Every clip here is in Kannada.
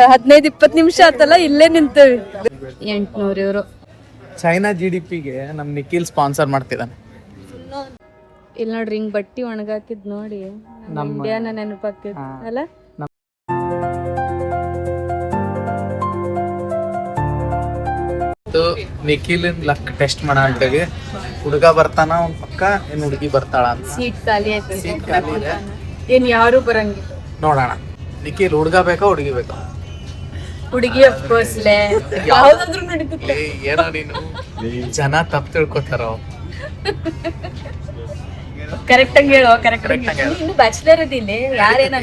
15-20 ನಿಮಿಷ ಆತಲ್ಲ ಇಲ್ಲೇ ನಿಂತೇವಿ. 800 €. ಚೈನಾ GDPಗೆ ನಮ್ ನಿಖಿಲ್ ಸ್ಪಾನ್ಸರ್ ಮಾಡ್ತಿದ್ದಾನೆ. ಇಲ್ಲಿ ನೋಡ್ರಿ ಹಿಂಗ್ ಬಟ್ಟಿ ಒಣಗಾಕಿದ್ ನೋಡಿ ನಮ್ಮ ಇಂಡಿಯಾನ ನೆನಪಾಕಿದ್ ಅಲ್ಲ. ನಿಖಿಲ್ ಲಕ್ ಟೆಸ್ಟ್ ಮಾಡ ಅಂತೇಳಿ ಹುಡುಗ ಬರ್ತಾನ ಒಂದ್ ಪಕ್ಕ ಏನ್ ಹುಡುಗಿ ಬರ್ತಾಳ ಅಂತ. ಸೀಟ್ ಖಾಲಿ ಐತೆ. ಸೀಟ್ ಖಾಲಿ ಇದೆ, ಏನ್ ಯಾರು ಬರಂಗಿಲ್ಲ. ನೋಡೋಣ ನಿಖಿಲ್ ಹುಡುಗ ಬೇಕಾ ಹುಡುಗಿ ಬೇಕಾ? ಹುಡುಗಿ ಅಫ್ಕೋರ್ಸ್ ಯಾವ್ದಾದ್ರು ನಡೀತದೆ. ಏನೋ ನೀನು ಜನ ತಪ್ಪು ತಿಳ್ಕೊತಾರ. ಕರೆಕ್ಟ್ ಆಗಿ ಹೇಳೋ. ಕರೆಕ್ಟ್ ಇನ್ನು ಬ್ಯಾಚುಲರ್ ಅದಿಲ್ಲ, ಯಾರೇನ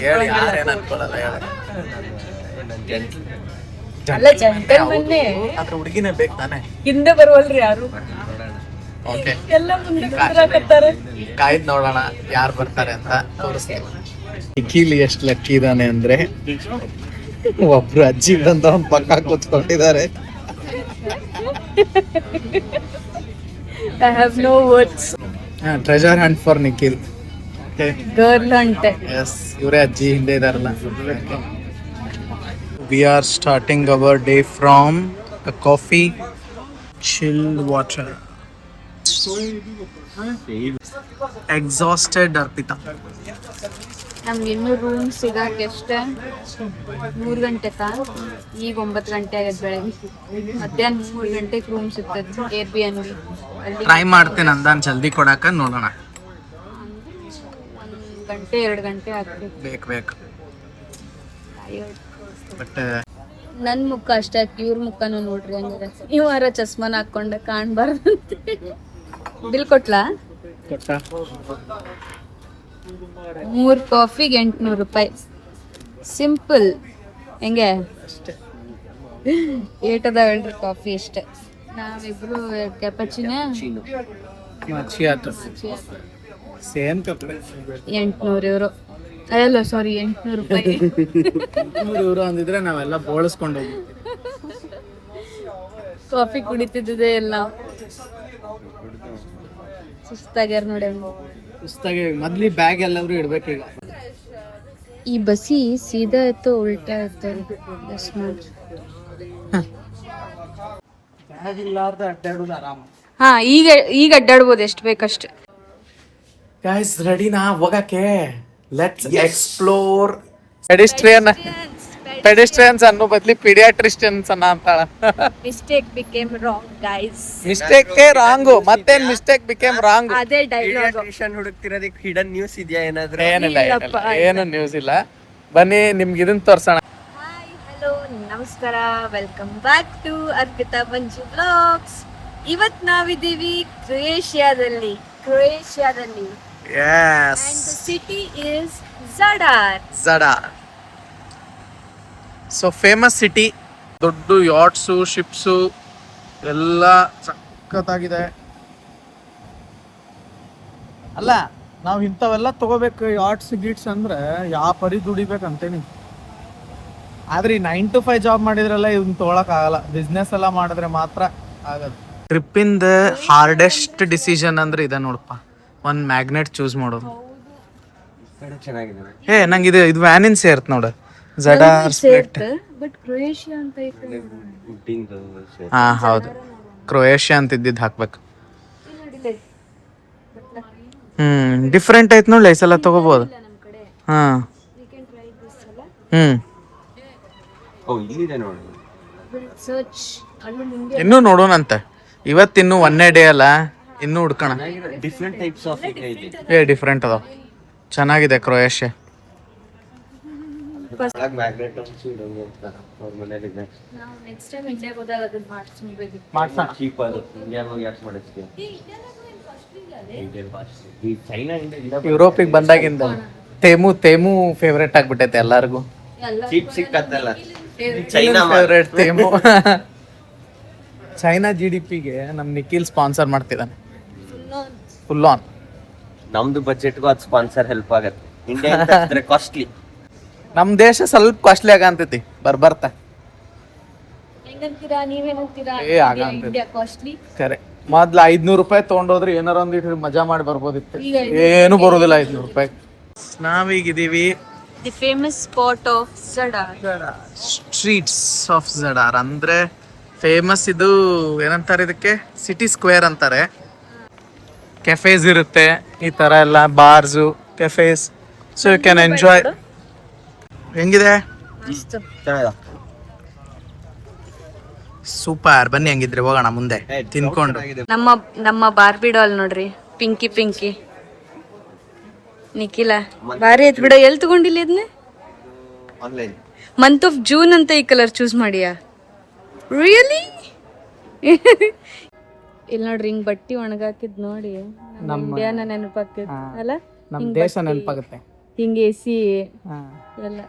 ಅಲ್ಲ ಜಂಟಲ್ಮನ್ನೇ. ಅದ್ರ ಹುಡುಗಿನೇ ಬೇಕು ತಾನೆ. ಹಿಂದೆ ಬರುವಲ್ರಿ ಯಾರು, ಓಕೆ ಎಲ್ಲ ಮುಂದೆ ಕೂತ್ರಾಕತ್ತಾರ. ಕಾಯ್ದು ನೋಡೋಣ ಯಾರು ಬರ್ತಾರೆ ಅಂತ ತೋರಿಸ್ತೀನಿ. ನಿಖಿಲ್ ಎಷ್ಟು ಲಕ್ಕಿ ಇದಾನೆ ಅಂದ್ರೆ ಒಬ್ರು ಅಜ್ಜಿ ಬಂದ ಒಂದ್ ಪಕ್ಕ ಕೂತ್ಕೊಂಡಿದ್ದಾರೆ. I have no words. Treasure hunt for Nikhil. Girl hunt. Yes, ಇವರೇ ಅಜ್ಜಿ ಹಿಂದೆ ಇದಾರಲ್ಲ. We are starting our day from a coffee, chilled water. Exhausted Arpita. ನಮ್ಗೆ ಇನ್ನೂ ರೂಮ್ ಸಿಗಕ್ಕೆ ಎಷ್ಟೇ 3 ಗಂಟೆ ಈಗ 9 ಗಂಟೆ ಆಗೈತೆ ಬೆಳಗ್ಗೆ. ಮಧ್ಯಾಹ್ನ 3 ಗಂಟೆಗೆ ರೂಮ್ ಸಿಗ್ತದೆ Airbnb ಅಲ್ಲಿ. ಟ್ರೈ ಮಾಡ್ತೇನೆ ಅಂದಾನ್ ಜಲ್ದಿ ಕೊಡಾಕ, ನೋಡೋಣ. 1 ಗಂಟೆ 2 ಗಂಟೆ ಆಗ್ತದೆ. ಬೇಕು ಬಟ್ ನನ್ ಮುಖ ಅಷ್ಟೇ, ಇವ್ರ ಮುಖನೂ ನೋಡ್ರಿ ಹಂಗಾರೆ. ಇವಾರ ಚಸ್ಮಾನ ಹಾಕೊಂಡ ಕಾಣ್ಬಾರ್ದಂತೆ. ಬಿಲ್ ಕೊಟ್ಲಾ? 3 ಕಾಫಿಗೆ 800 ರೂಪಾಯಿ. ಸಿಂಪಲ್. ಹೆಂಗೆ ಏಟದ ಹೇಳ್ರಿ ಕಾಫಿ ಇಷ್ಟ. ನಾವಿಬ್ರು ಕೆಪಚಿನ ಸೇಮ್ ಕಪ್ 800 €. ಅಲ್ಲ ಸಾರಿ 800 ರೂಪಾಯಿ. 100 € ಅಂದಿದ್ರೆ ನಾವೆಲ್ಲ ಬೋಳಿಸ್ಕೊಂಡು ಹೋಗಿ ಕಾಫಿ ಕುಡಿತಿದ್ದೆ ಎಲ್ಲ. ಸುಸ್ತಾಗ್ಯಾರ ನೋಡಿ. ಸುಸ್ತಾಗಿ ಮೊದ್ಲಿ ಬ್ಯಾಗ್ ಎಲ್ಲರೂ ಇಡ್ಬೇಕೀಗ. ಈ ಬಸಿ ಸೀದಾ ಇತ್ತು ಉಲ್ಟಾ ಇತ್ತು. ಹಾ ಈಗ ಅಡ್ಡಾಡ್ಬೋದು ಎಷ್ಟು ಬೇಕಷ್ಟು. ಗೈಸ್ ರೆಡಿನಾ ಹೋಗಕ್ಕೆ? Let's explore. ಪೆಡೆಸ್ಟ್ರಿಯನ್ಸ್ ಅನ್ನೋ ಬದ್ಲಿ ಪೀಡಿಯಾಟ್ರಿಷಿಯನ್ಸ್ ಅನ್ನ ಅಂತಾಳ. Mistake became wrong guys. Mistake wrong, ಮತ್ತೇನ್ ಮಿಸ್ಟೇಕ್ ಬಿಕೇಮ್ ರಾಂಗ್? ಅದೇ ಡೈಲಾಗ್. ಪೀಡಿಯಾಟ್ರಿಷಿಯನ್ ಹುಡುಕ್ತಿರೋದಕ್ಕೆ ಹಿಡನ್ ನ್ಯೂಸ್ ಇದೆಯಾ ಏನಾದ್ರು? ಏನಿಲ್ಲ, ಏನು ನ್ಯೂಸ್ ಇಲ್ಲ. ಬನ್ನಿ ನಿಮ್ಗೆ ಇದನ್ನ ತೋರ್ಸೋಣ. ಹಾಯ್ ಹಲೋ ನಮಸ್ಕಾರ, welcome back to Arpita Manju vlogs. ಇವತ್ತು ನಾವಿದ್ದೀವಿ ಕ್ರೊಯೇಷಿಯಾದಲ್ಲಿ. Yes. And the city is Zadar. So famous city. ದೊಡ್ಡ ಯಾಟ್ಸು ಶಿಪ್ಸು ಎಲ್ಲ ಸಖತ್ತಾಗಿದೆ. ಅಲ್ಲ ನಾವು ಇಂಥವೆಲ್ಲ ತಗೋಬೇಕು ಯಾಟ್ಸ್ ಗಿಟ್ಸ್ ಅಂದ್ರೆ ಯಾವ ಪರಿ ದುಡಿಬೇಕಂತೇನಿ. ಆದ್ರೆ ಈ 9 to 5 ಜಾಬ್ ಮಾಡಿದ್ರೆಲ್ಲ ಇದನ್ನ ತೊಗೊಳಕ್ ಆಗಲ್ಲ. ಬಿಸ್ನೆಸ್ ಎಲ್ಲ ಮಾಡಿದ್ರೆ ಮಾತ್ರ ಆಗದು. ಟ್ರಿಪ್ಪಿಂದ ಹಾರ್ಡೆಸ್ಟ್ ಡಿಸಿಷನ್ ಅಂದ್ರೆ ಇದೆ ನೋಡಪ್ಪ, ಒಂದು ಮ್ಯಾಗ್ನೆಟ್ ಚೂಸ್ ಮಾಡೋದು. ನಂಗೆ ಇದು ವ್ಯಾನಿನ್ ಸೇರ್ತ್ ನೋಡು. ಜಡಾರ್ ಸ್ಪ್ಲಿಟ್. ಬಟ್ ಕ್ರೊಯೇಷಿಯಾ ಅಂತ ಐತೆ. ಹಾ ಹೌದು, ಕ್ರೊಯೇಷಿಯಾ ಅಂತ ಇದ್ದಿದ್ದು ಹಾಕ್ಬೇಕು. ಡಿಫ್ರೆಂಟ್ ಐತ್ ನೋಡಿ, ಈ ಸಲ ತಗೋಬಹುದು. ಹಾ ಇನ್ನೂ ನೋಡೋಣಂತೆ. ಇವತ್ತಿನ್ನು 1ನೇ ಡೇ ಅಲ್ಲ, ಇನ್ನೂ ಹುಡ್ಕೋಣ. ಡಿಫ್ರೆಂಟ್ ಟೈಪ್ಸ್ ಆಫ್ ಡಿಫ್ರೆಂಟ್ ಅದಾವ. ಚೆನ್ನಾಗಿದೆ ಕ್ರೊಯೇಷಿಯಾ. ಯುರೋಪಿಗೆ ಬಂದಾಗಿಂದ ತೇಮು ಫೇವ್ರೇಟ್ ಆಗ್ಬಿಟ್ಟೈತೆ ಎಲ್ಲಾರ್ಗು. ಫೇವ್ರೇಟ್ ತೇಮು. ಚೈನಾ GDPಗೆ ನಮ್ ನಿಖಿಲ್ ಸ್ಪಾನ್ಸರ್ ಮಾಡ್ತಿದ್ದಾನೆ ಫುಲ್ ಆನ್. ನಮ್ದು ಬಜೆಟ್ಗೂ ಅದು ಸ್ಪಾನ್ಸರ್ ಹೆಲ್ಪ್ ಆಗತ್ತೆ. ಇಂಡಿಯಾ ಕಾಸ್ಟ್ಲಿ, ನಮ್ ದೇಶ ಸ್ವಲ್ಪ ಕಾಸ್ಟ್ಲಿ ಆಗಂತೈತಿ ಬರ್ತಾ. ಕರೆ ಮೊದ್ಲು 500 ರೂಪಾಯಿ ತಗೊಂಡೋದ್ರೆ ಏನಾರ ಒಂದಿಟ್ಟು ಮಜಾ ಮಾಡಿ ಬರ್ಬೋದಿತ್ತು. ಏನು ಬರೋದಿಲ್ಲ 500 ರೂಪಾಯಿ. ನಾವೀಗಿದೀವಿ the famous spot of Zadar. Streets of Zadar ಅಂದ್ರೆ ಫೇಮಸ್ ಇದು ಏನಂತಾರೆ ಇದಕ್ಕೆ, ಸಿಟಿ ಸ್ಕ್ವೇರ್ ಅಂತಾರೆ. ಕೆಫೇಸ್ ಇರುತ್ತೆ ಈ ತರ ಎಲ್ಲ, bars cafes, so you can enjoy. ಹೆಂಗಿದೆ? ಮಸ್ತ್. ಸೂಪರ್. ಬನ್ನಿ ಹಂಗಿದ್ರೆ ಹೋಗೋಣ ಮುಂದೆ ತಿನ್ಕೊಂಡು. ನಮ್ಮ ಬಾರ್ಬಿ ಡಾಲ್ ನೋಡ್ರಿ, ಪಿಂಕಿ ಪಿಂಕಿ. ನಿಖಿಲ ಬಾರಿ ಐತ್ ಬಿಡ. ಎಲ್ಲಿ ತಗೊಂಡಿಲ್ಲ ಇದನ್ನ? ಆನ್ಲೈನ್. ಮಂತ್ ಆಫ್ ಜೂನ್ ಅಂತ ಈ ಕಲರ್ ಚೂಸ್ ಮಾಡಿಯಾ? ರಿಯಲಿ? ಇಲ್ಲಿ ನೋಡ್ರಿ, ಹಿಂಗ್ ಬಟ್ಟಿ ಒಣಗಾಕಿದ್ ನೋಡಿ ನಮ್ಮ ಇಂಡಿಯಾನ ನೆನಪಾಕಿದ್ ಅಲ್ಲ, ನಮ್ಮ ದೇಶ ನೆನಪಾಗುತ್ತೆ. ಹಿಂಗೆ ಎಸಿ ಎಲ್ಲ.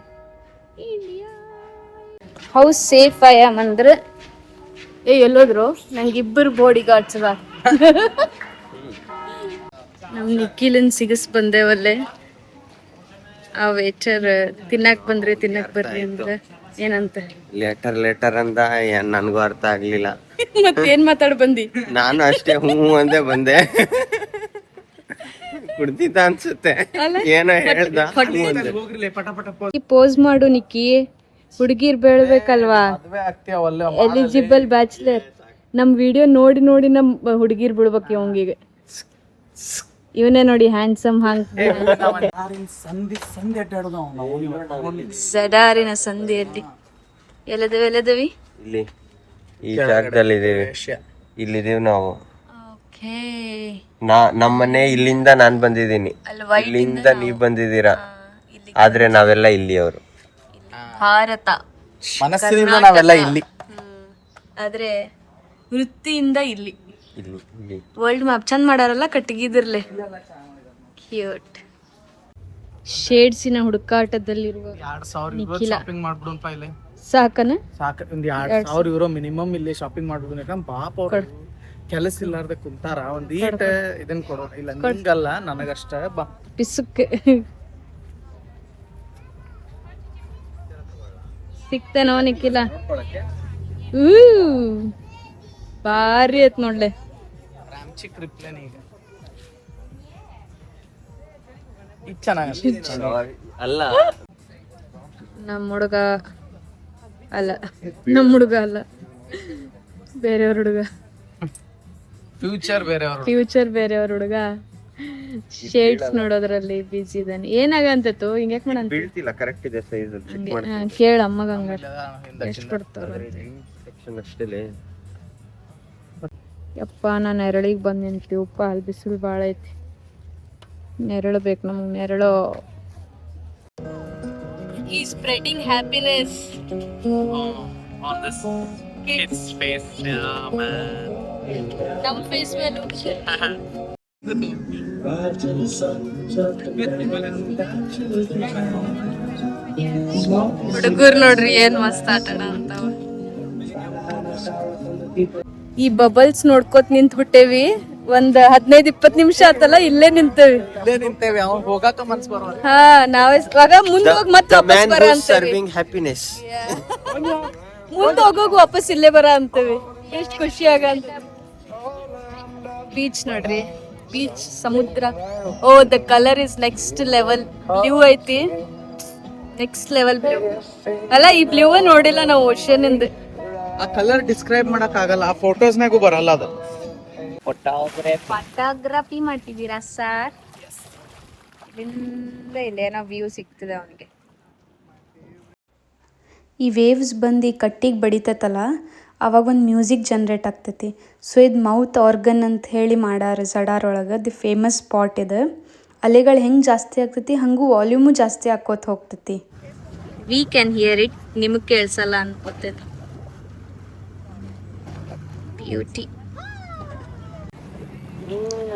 ಹೌ ಸೇಫ್ ಐ ಆಮ್ ಅಂದ್ರೆ, ಎಲ್ಲೋದ್ರು ನಂಗೆ ಇಬ್ಬರು ಬಾಡಿ ಗಾರ್ಡ್ಸ್ ಅದ. ನಮ್ ನಿಖಿಲನ್ ಸಿಗಸ್ ಬಂದೇವಲ್ಲೇ. ಆ ವೇಟರ್ ತಿನ್ನಕ್ ಬಂದ್ರೆ ತಿನ್ನಕ್ ಬರ್ರಿ ಅಂದ್ರೆ ಏನಂತ ಲೆಟರ್ ಅಂದ ನನ್ಗೂ ಅರ್ಥ ಆಗ್ಲಿಲ್ಲ. ಮತ್ತೇನ್ ಮಾತಾಡ್ ಬಂದಿ? ನಾನು ಅಷ್ಟೇ ಹೂ ಅಂದೆ ಬಂದೆ. ಕುಡ್ತಿದ್ದ ಅನ್ಸುತ್ತೆ, ಏನೋ ಹೇಳ್ದ. ಪೋಸ್ ಮಾಡು ನಿಕ್ಕಿ, ಹುಡುಗಿರ್ ಬೆಳ್ಬೇಕಲ್ವಾ, ಎಲಿಜಿಬಲ್ ಬ್ಯಾಚುಲರ್. ನಮ್ ವಿಡಿಯೋ ನೋಡಿ ನೋಡಿ ನಮ್ ಹುಡುಗಿರ್ ಬಿಡ್ಬೇಕು ಇವಂಗಿಗೆ. ಇವನೇ ನೋಡಿ ಹ್ಯಾಂಡ್ಸಮ್ ಹಾಂಗ್. ಜಡಾರಿನ ಸಂಧಿಯಲ್ಲಿ ಎಲ್ಲದವಿ ಇಲ್ಲಿ ಈ ಜಾಗದಲ್ಲಿ ಇದೀವಿ, ಇಲ್ಲಿದೀವಿ ನಾವು. ನಮ್ಮನೆ ಇಲ್ಲಿಂದ ನಾನ್ ಬಂದಿದ್ದೀನಿ, ಇಲ್ಲಿಂದ ನೀವ್ ಬಂದಿದ್ದೀರಾ, ಆದ್ರೆ ನಾವೆಲ್ಲ ಇಲ್ಲಿಯವರು. ಭಾರತ ಮನಸ್ಸಿನಿಂದ ನಾವೆಲ್ಲ ಇಲ್ಲಿ, ಆದ್ರೆ ವೃತ್ತಿಯಿಂದ ಇಲ್ಲಿ. ಇಲ್ಲಿ ವರ್ಲ್ಡ್ ಮ್ಯಾಪ್ ಚಂದ ಮಾಡಾರಲ್ಲ ಕಟ್ಟಿಗಿದಿರ್ಲೆ. ಕ್ಯೂಟ್. ಶೇಡ್ಸಿನ ಹುಡುಕಾಟದಲ್ಲಿರುವ ನಿಖಿಲ. ಶಾಪಿಂಗ್ ಮಾಡ್ಬಿಡೋಣ ಇಲ್ಲಿ. ಸಾಕನ? ಸಾಕು. ಒಂದ್ 2,000 ಯೂರೋ ಮಿನಿಮಮ್ ಇಲ್ಲಿ ಶಾಪಿಂಗ್ ಮಾಡ್ಬಿಡೋಣ. ಯಾಕಂದ್ರೆ ಪಾಪ ಅವ್ರು ಕೆಲಸ ಇಲ್ಲಾರ್ದೆ ಕುಂತಾರ. ಒಂದ್ ಈಟ್ ಇದನ್ ಕೊಡೋಣ. ಇಲ್ಲ ನಿಂಗಲ್ಲ, ನನಗಷ್ಟ ಬಾ ಪಿಸುಕ್ ಸಿಕ್ತೇನೋ ನಿಖಿಲ. ಭಾರಿ ಐತ್ ನೋಡ್ಲೆ. ರಾಮ್ಚಿಕ್ ರಿಪ್ಲೇನ್ ಈಗ ಇದು ಚೆನ್ನಾಗಿ ಅಲ್ಲ. ನಮ್ಮ ಹುಡುಗ ಅಲ್ಲ, ಬೇರೆಯವ್ರ ಹುಡುಗ. ಫ್ಯೂಚರ್ ಬೇರೆಯವ್ರ ಹುಡುಗ. ಶೇಡ್ಸ್ ನೋಡೋದ್ರಲ್ಲಿ ಬಿಸಿ ಇದ್ದಾನೆ. ಏನಾಗಂತತ್ತು ಹಿಂಗ್ಯಾಕ್ ಮಾಡಂತ ಬೀಳ್ತಿಲ್ಲ, ಕರೆಕ್ಟ್ ಇದೆ ಸೈಜ್. ಕೇಳ ಅಮ್ಮಗ ಹಂಗ ಎಷ್ಟು ಕೊಡ್ತಾರ ಅಷ್ಟೇ. ಯಪ್ಪ, ನಾ ನೆರಳಿಗೆ ಬಂದು ನಿಂತೀವಪ್ಪ. ಅಲ್ಲಿ ಬಿಸಿಲು ಭಾಳ ಐತಿ. ನೆರಳು ಬೇಕು ನಮಗೆ, ನೆರಳು. ಈ spreading happiness on this kids face. ನಮ್ಮ ಫೇಸ್ ಮೇಲೆ ಹುಡುಗರು ನೋಡ್ರಿ ಏನ್ ಮಸ್ತ್ ಆಟಣ ಅಂತ. ಈ ಬಬಲ್ಸ್ ನೋಡ್ಕೋತ ನಿಂತ್ ಬಿಟ್ಟೇವಿ. ಒಂದ್ 15-20 ನಿಮಿಷ ಆತಲ್ಲ ಇಲ್ಲೇ ನಿಂತೇವಿ. ಅವ್ನು ಹೋಗಾಕ ಮನ್ಸ್ ಬರೋಲ್ಲ. ಹಾ, ನಾವೇ ಮುಂದ್ ಹೋಗಿ ಮತ್ತೆ ವಾಪಸ್ ಬರ ಅಂತೇವಿ. ಮುಂದ್ ಹೋಗೋಗ ವಾಪಸ್ ಇಲ್ಲೇ ಬರ ಅಂತೇವಿ. ಎಷ್ಟ್ ಖುಷಿ ಆಗಂತ. ಬೀಚ್ ನೋಡ್ರಿ, ಬೀಚ್, ಸಮುದ್ರ. Oh, the colour is next level. Blue ಐತಿ, ನೆಕ್ಸ್ಟ್ ಲೆವೆಲ್ ಬ್ಲೂ ಅಲ್ಲ. ಈ ಬ್ಲೂ ನೋಡಿಲ್ಲ ನಾವು ಓಷನ್ ಇಂದ. ಆ ಕಲರ್ ಡಿಸ್ಕ್ರೈಬ್ ಮಾಡಕ್ ಆಗಲ್ಲ, ಆ ಫೋಟೋಸ್ನಾಗೂ ಬರಲ್ಲ ಅದು. ಫೋಟೋಗ್ರಫಿ ಮಾಡ್ತಿದ್ದೀರಾ ಸರ್? ಇಲ್ಲೇನೋ ವ್ಯೂ ಸಿಗ್ತದೆ ಅವನಿಗೆ. ಈ ವೇವ್ಸ್ ಬಂದು ಕಟ್ಟಿಗೆ ಬಡಿತೈತಲ್ಲ, ಅವಾಗ ಒಂದು ಮ್ಯೂಸಿಕ್ ಜನ್ರೇಟ್ ಆಗ್ತೈತಿ. ಸೊ ಇದು ಮೌತ್ ಆರ್ಗನ್ ಅಂತ ಹೇಳಿ ಮಾಡಾರ ಜಡಾರ್ ಒಳಗೆ. ದಿ ಫೇಮಸ್ ಸ್ಪಾಟ್ ಇದು. ಅಲೆಗಳು ಹೆಂಗೆ ಜಾಸ್ತಿ ಆಗ್ತೈತಿ ಹಂಗೂ ವಾಲ್ಯೂಮು ಜಾಸ್ತಿ ಆಕೋತ ಹೋಗ್ತೈತಿ. ವಿ ಕ್ಯಾನ್ ಹಿಯರ್ ಇಟ್, ನಿಮಗೆ ಕೇಳಿಸಲ್ಲ ಅನ್ಕೋತೈತಿ. ಬ್ಯೂಟಿ.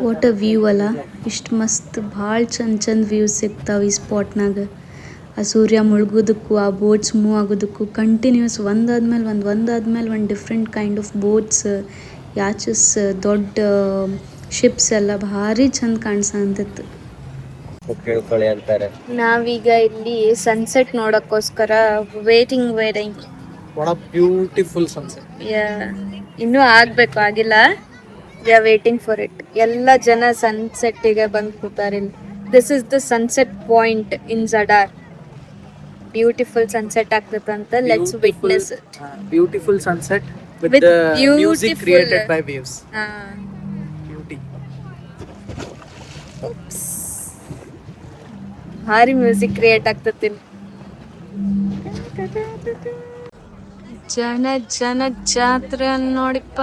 ವಾಟ್ ಅ ವ್ಯೂ ಅಲ್ಲ, ಇಷ್ಟು ಮಸ್ತ್ ಭಾಳ ಚಂದ ವ್ಯೂಸ್ ಸಿಗ್ತಾವೆ ಈ ಸ್ಪಾಟ್ನಾಗ. ಆ ಸೂರ್ಯ ಮುಳುಗೋದಕ್ಕೂ, ಆ ಬೋಟ್ಸ್ ಮೂವ್ ಆಗೋದಕ್ಕೂ ಕಂಟಿನ್ಯೂಸ್ ಒಂದಾದ್ಮೇಲೆ ಒಂದು ಡಿಫ್ರೆಂಟ್ ಕೈಂಡ್ ಆಫ್ ಬೋಟ್ಸ್, ಯಾಚಸ್, ದೊಡ್ಡ ಶಿಪ್ಸ್ ಎಲ್ಲ ಭಾರಿ ಚಂದ ಕಾಣಿಸಂತಿತ್ತು. ನಾವೀಗ ಇಲ್ಲಿ ಸನ್ಸೆಟ್ ನೋಡಕ್ಕೋಸ್ಕರ ವೇಟಿಂಗ್. Beautiful sunset. ಇನ್ನೂ ಆಗ್ಬೇಕು, ಆಗಿಲ್ಲ. We are waiting for it. ಎಲ್ಲ ಜನ ಸನ್ಸೆಟ್ಟಿಗೆ ಬಂದು ಕೂತಾರೆ ಇಲ್ಲಿ. This is the sunset point in Zadar. Beautiful sunset ಆಗ್ತದಂತ let's witness. Beautiful sunset With with music beautiful- created by waves. Beauty. ಭಾರಿ ಮ್ಯೂಸಿಕ್ ಕ್ರಿಯೇಟ್ ಆಗ್ತತಿ. ಜನ ಜನ ಜಾತ್ರೆ ನೋಡಿಪ್ಪ.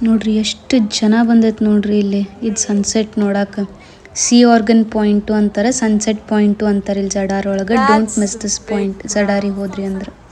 ನೋಡ್ರಿ ಎಷ್ಟು ಜನ ಬಂದೈತೆ ನೋಡ್ರಿ ಇಲ್ಲಿ ಇದು ಸನ್ಸೆಟ್ ನೋಡಕ್ಕೆ. ಸಿ ಆರ್ಗನ್ ಪಾಯಿಂಟು ಅಂತಾರೆ, ಸನ್ಸೆಟ್ ಪಾಯಿಂಟು ಅಂತಾರೆ ಇಲ್ಲಿ ಜಡಾರ್ ಒಳಗೆ. ಡೋಂಟ್ ಮಿಸ್ ದಿಸ್ ಪಾಯಿಂಟ್ ಜಡಾರಿಗೆ ಹೋದ್ರಿ ಅಂದ್ರೆ.